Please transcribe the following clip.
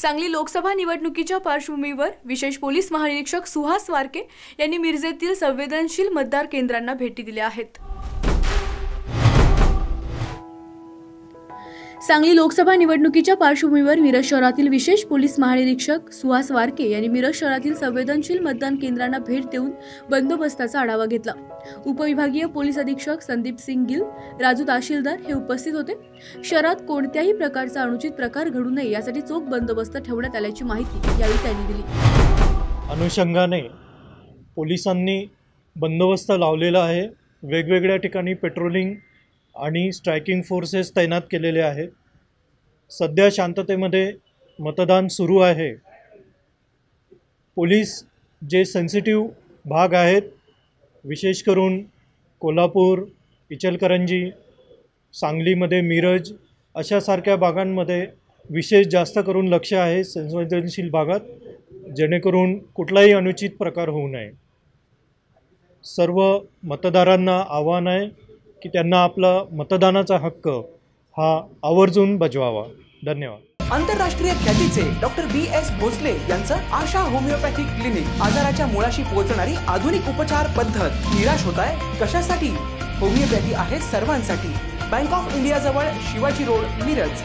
सांगली लोकसभा निवडणुकीच्या पार्श्वभूमीवर विशेष पोलीस महानिरीक्षक सुहास वारके यांनी मिरजेतील संवेदनशील मतदार केंद्रांना भेटी दिल्या आहेत। सांगली लोकसभा निवडणुकीच्या पार्श्वभूमीवर मिरज शहरातील विशेष पोलीस महानिरीक्षक सुहास वारके यांनी मिरज शहरातील संवेदनशील मतदान केंद्रांना भेट देऊन बंदोबस्ताचा आढावा घेतला। उपविभागीय पोलीस अधीक्षक संदीप सिंग गिल, राजू तहसीलदार हे उपस्थित होते। शहरात कोणत्याही प्रकारचा अनुचित प्रकार घडू नये यासाठी चोख बंदोबस्त ठेवण्यात आल्याची माहिती यावेळी त्यांनी दिली। अनुषंगाने पोलिसांनी बंदोबस्त लावलेला आहे। वेगवेगळ्या ठिकाणी पेट्रोलिंग आणि स्ट्रायकिंग फोर्सेस तैनात केलेले आहेत। सध्या शांततेमध्ये मतदान सुरू आहे। पोलीस जे सेन्सिटिव्ह भाग आहेत, विशेष करून कोल्हापूर, इचलकरंजी, सांगलीमध्ये मिरज अशासारख्या भागांमध्ये विशेष जास्त करून लक्ष आहे संवेदनशील भागात, जेणेकरून कुठलाही अनुचित प्रकार होऊ नये। सर्व मतदारांना आव्हान आहे की त्यांना आपला मतदानाचा हक्क हा आवर्जून बजवावा। धन्यवाद। आंतरराष्ट्रीय ख्यातीचे डॉक्टर BS भोसले यांचं आशा होमिओपॅथिक क्लिनिक आजाराच्या मुळाशी पोहोचणारी आधुनिक उपचार पद्धत। निराश होताय कशासाठी? होमिओपॅथी आहे सर्वांसाठी। बँक ऑफ इंडिया जवळ शिवाजी रोड, मिरज।